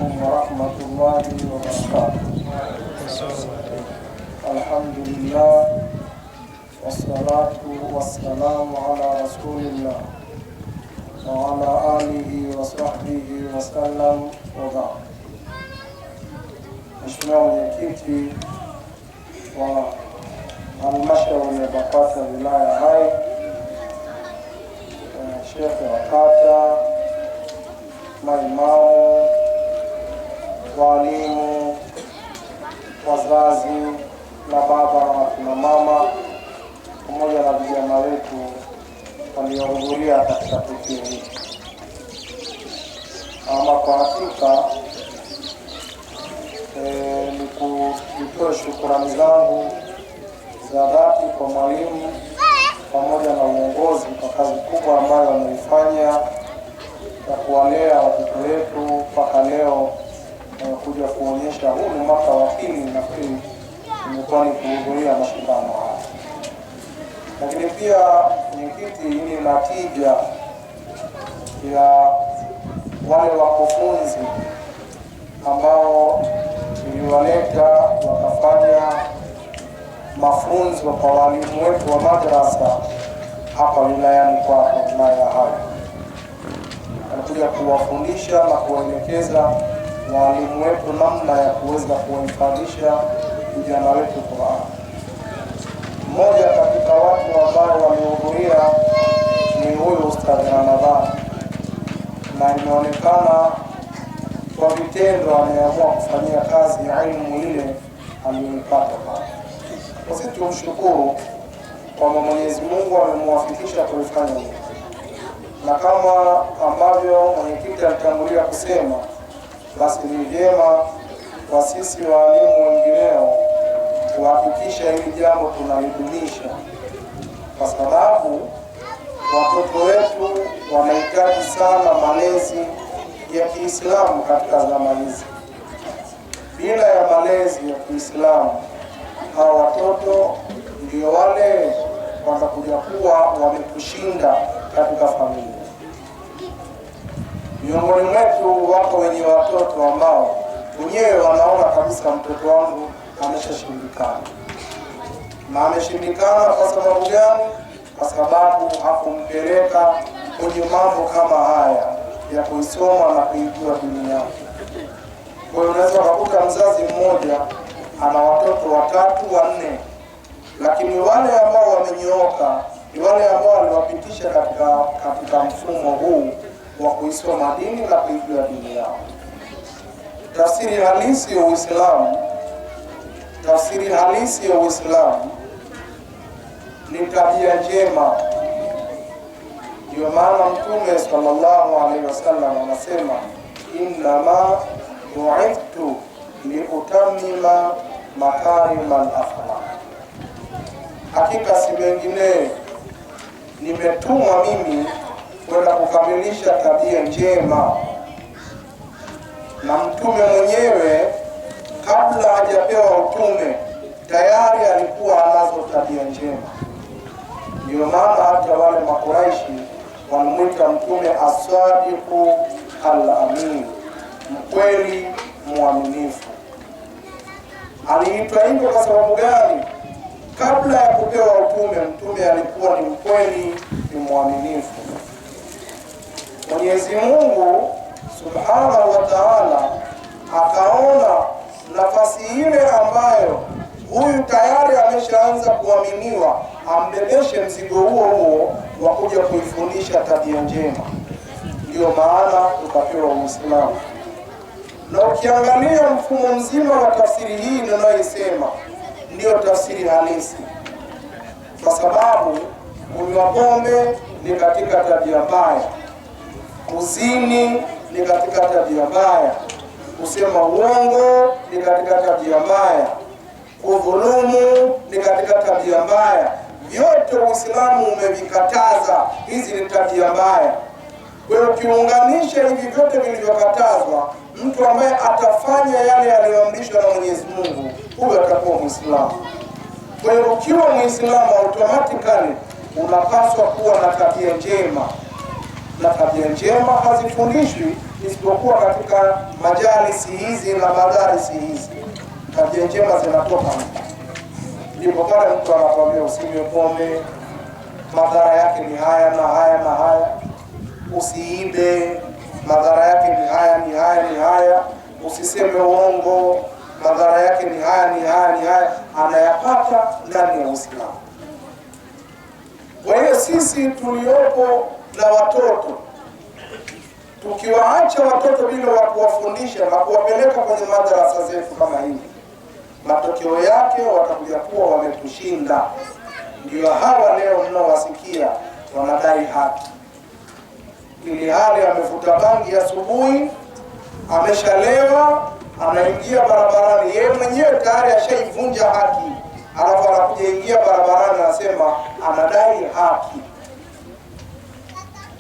عليكم ورحمة الله وبركاته. الحمد لله والصلاة والسلام على رسول الله وعلى آله وصحبه وسلم وبعد. Mheshimiwa Mwenyekiti wa halmashauri ya BAKWATA wilaya Hai, Shekhe wa kata, maimamu, walimu, wazazi na baba na mama, pamoja na vijana wetu waliohudhuria katika tukio hili. Ama kwa hakika nitoe shukrani zangu za dhati kwa mwalimu pamoja na uongozi kwa kazi kubwa ambayo wameifanya ya kuwalea watoto wetu mpaka leo kuja kuonyesha huu ni mwaka wa pili nafikiri nimekuwa nikihudhuria mashindano haya. Lakini pia mwenyekiti, hii ni natija ya wale wakufunzi ambao niliwaleta wakafanya mafunzo kwa walimu wetu wa madrasa hapa wilayani kwa wilaya Hai. Anakuja kuwafundisha na kuelekeza walimu wetu namna ya kuweza kuwahifadhisha vijana wetu Qur'an. Mmoja katika watu ambao walihudhuria ni huyu Ustadh Ramadhani, na imeonekana kwa vitendo ameamua kufanyia kazi elimu ile aliyoipata pale. Sisi tumshukuru kwamba Mwenyezi Mungu amemwafikisha kuifanya hivyo, na kama ambavyo mwenyekiti alitangulia kusema, basi ni vyema kwa sisi walimu wengineo kuhakikisha hili jambo tunalidumisha, kwa sababu watoto wetu wanahitaji sana malezi ya Kiislamu katika zama hizi. Bila ya malezi ya Kiislamu, hao watoto ndio wale watakuja kuwa wametushinda katika familia. Miongoni mwetu wako wenye watoto ambao wenyewe wanaona kabisa mtoto wangu ameshashindikana. Na ameshindikana kwa sababu gani? Kwa sababu hakumpeleka kwenye mambo kama haya ya kuisoma na kuijua dini yake. Kwa hiyo unaweza kukuta mzazi mmoja ana watoto 3, 4, lakini wale ambao wamenyooka ni wale ambao waliwapitisha katika mfumo huu wa kuisoma dini na kuijua dini yao. Tafsiri halisi ya Uislamu ni tabia njema. Ndio maana Mtume sallallahu alaihi wasallam anasema, innama bu'ithtu liutammima makarimal akhlaq, hakika si mengine nimetumwa mimi kwenda kukamilisha tabia njema. Na mtume mwenyewe kabla hajapewa utume tayari alikuwa anazo tabia njema. Ndio maana hata wale Makuraishi wanamuita mtume as-sadiqu al-amin, mkweli mwaminifu. Aliitwa hivyo kwa sababu gani? Kabla ya kupewa utume mtume alikuwa ni mkweli, ni mwaminifu. Mwenyezi Mungu Subhanahu wa Ta'ala akaona nafasi ile ambayo huyu tayari ameshaanza kuaminiwa, ambebeshe mzigo huo wa kuja kuifundisha tabia njema. Ndio maana tukapewa Uislamu. Na ukiangalia mfumo mzima wa tafsiri hii ninayoisema ndio tafsiri halisi, kwa sababu kunywa pombe ni katika tabia mbaya, kuzini ni katika tabia mbaya, kusema uongo ni katika tabia mbaya, kudhulumu ni katika tabia mbaya. Vyote Uislamu umevikataza, hizi ni tabia mbaya. Kwa hiyo ukiunganisha hivi vyote vilivyokatazwa, mtu ambaye atafanya yale yaliyoamrishwa na Mwenyezi Mungu, huyo atakuwa Muislamu. Kwa hiyo ukiwa Muislamu automatically unapaswa kuwa na tabia njema. na tabia njema hazifundishwi isipokuwa katika majalisi hizi na madarisi hizi. Tabia njema zinatoka mtu. Ndipo pale mtu anakwambia usinywe pombe, madhara yake ni haya na haya na haya. Usiibe, madhara yake ni haya ni haya ni haya. Usiseme uongo, madhara yake ni haya ni haya ni haya. Anayapata ndani ya Uislamu. Kwa hiyo sisi tuliopo na watoto, tukiwaacha watoto bila wa kuwafundisha na kuwapeleka kwenye madarasa zetu kama hivi, matokeo yake watakuja kuwa wametushinda. Ndio hawa leo mnaowasikia wanadai haki, ili hali amevuta bangi asubuhi, ameshalewa, anaingia barabarani, yeye mwenyewe tayari ashaivunja haki, alafu anakuja ingia barabarani anasema anadai haki.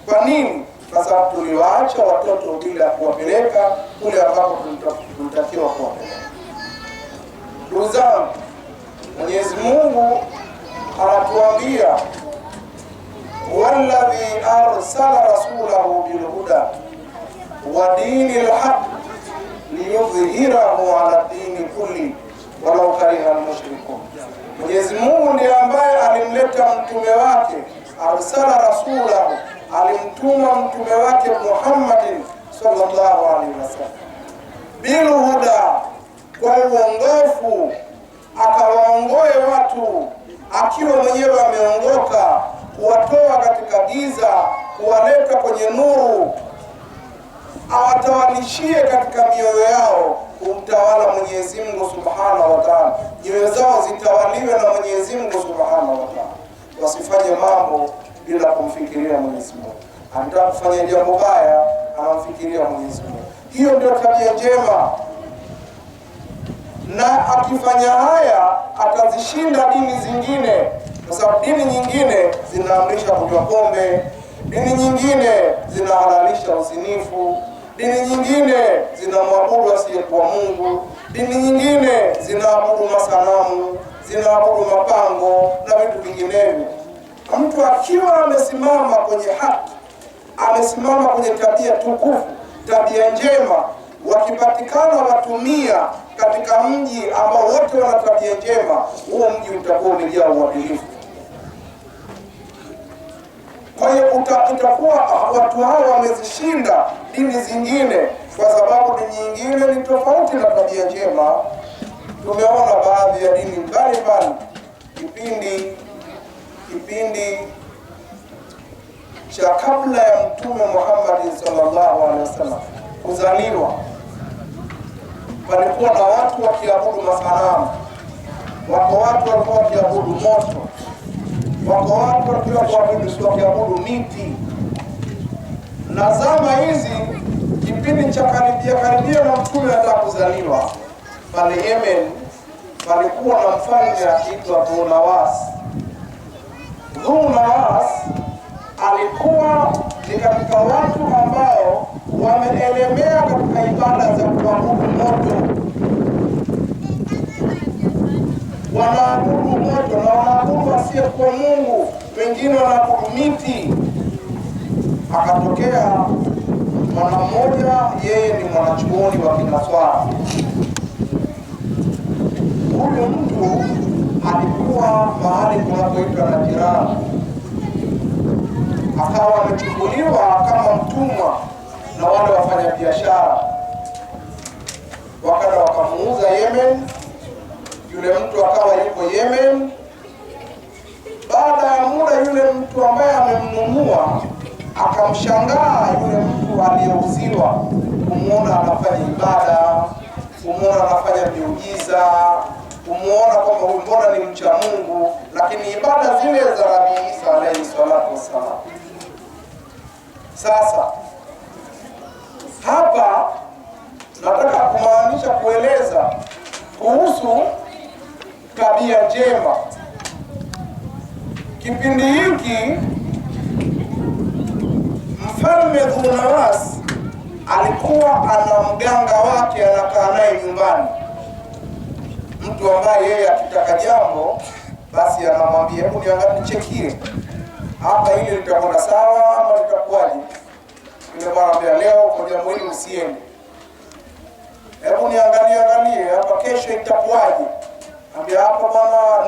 Kwa nini? Kwa sababu tuliwaacha watoto bila kuwapeleka kule ambako tulitakiwa kuwapeleka. Ndugu zangu, Mwenyezi Mungu anatuambia walladhi arsala rasulahu bilhuda wa dinil haq liyudhhirahu ala dini kulli walau kariha almushrikun. Mwenyezi Mungu ndiye ambaye alimleta mtume wake, arsala rasulahu, alimtuma mtume wake Muhammadin sallallahu alaihi wasallam bilhuda, kwa uongofu, akawaongoe watu akiwa mwenyewe ameongoka, kuwatoa katika giza, kuwaleta kwenye nuru, awatawalishie katika mioyo yao kumtawala Mwenyezi Mungu Subhanahu wa Ta'ala. Nyoyo zao zitawaliwe na Mwenyezi Mungu Subhanahu wa Ta'ala, wasifanye mambo bila kumfikiria Mwenyezi Mungu. Anataka kufanya jambo baya, anamfikiria Mwenyezi Mungu. Hiyo ndio tabia njema, na akifanya haya atazishinda dini zingine, kwa sababu dini nyingine zinaamrisha kunywa pombe, dini nyingine zinahalalisha uzinifu, dini nyingine zinamwabudu asiyekuwa Mungu, dini nyingine zinaabudu masanamu, zinaabudu mapango na vitu vinginevyo. Mtu akiwa amesimama kwenye haki, amesimama kwenye tabia tukufu, tabia njema, wakipatikana watumia katika mji ambao wote wana tabia njema, huo mji utakuwa umejaa uadilifu. Kwa hiyo utakuwa watu hao wamezishinda dini zingine, kwa sababu dini nyingine ni tofauti na tabia njema. Tumeona baadhi ya dini mbalimbali kipindi cha kabla ya Mtume Muhammad sallallahu alaihi wasallam kuzaliwa, palikuwa na watu wakiabudu masanamu, wako watu walikuwa wakiabudu moto, wako watu walikuwa wakiabudu miti. Na zama hizi, kipindi cha karibia na Mtume hata kuzaliwa, pale Yemen palikuwa na mfalme akiitwa Dhu Nawas. Dhu Nawas alikuwa ni katika watu ambao wameelemea katika ibada za kuabudu moto. Wanaabudu moto na wanaabudu asiyekuwa Mungu, wengine wanaabudu miti. Akatokea mwana mmoja, yeye ni mwanachuoni wa Kinaswara. Huyo mtu alikuwa mahali kunapoitwa Najran, akawa amechukuliwa kama mtumwa na wale wafanya biashara, wakaenda wakamuuza Yemen. Yule mtu akawa yuko Yemen. Baada ya muda, yule mtu ambaye amemnunua akamshangaa yule mtu aliyeuziwa, kumuona anafanya ibada, kumuona anafanya miujiza, kumuona kwamba huyu mbona ni mcha Mungu, lakini ibada zile za Nabii Isa alayhi salatu wassalam. Sasa hapa nataka kumaanisha, kueleza kuhusu tabia njema. Kipindi hiki Mfalme Dhu Nawas alikuwa ana mganga wake anakaa naye nyumbani, mtu ambaye yeye akitaka jambo basi anamwambia, hebu niangalie, nichekie hapa, ili litakwenda sawa ama litakuwaje. Yule bwana ambia leo kwa jambo hili usiende. Hebu niangalie hapa kesho itakuwaje? Ambia hapa bwana